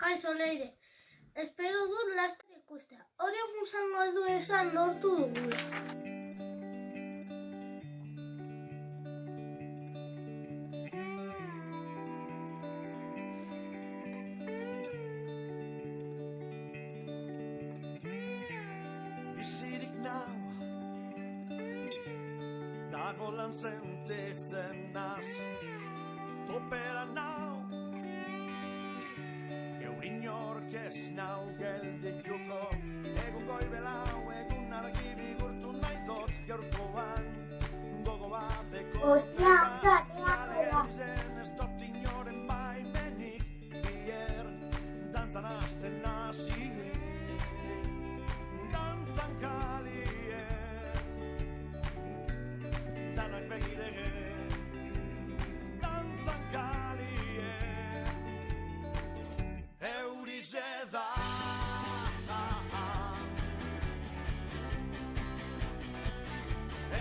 Kaixo Leire, espero dut laster ikustea. Horiek izango du esan lortu dugula. Bizirik nau, dago lan sentitzen naz, topera nau, eurinork ez nau geldituko, egun goibelau, egun argi bigurtu nahitot, gaurkoan, gogo bateko. Ostia, gateako da. Ez dut inoren baimenik, bier, dantzan hasten nazi. Dantzan kalie, danak begirege, dantzan kalie, eurize da.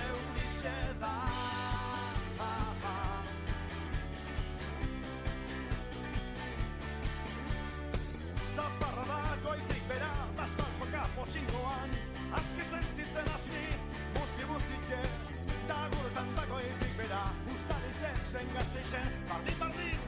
Eurize da. Zaparra da goitik bera, bazalpoka potxingoan, azke sentitzen azni, busti-bustike, da guretan dagoetik bera, ustaritzen zen gazteizen, bardin-bardin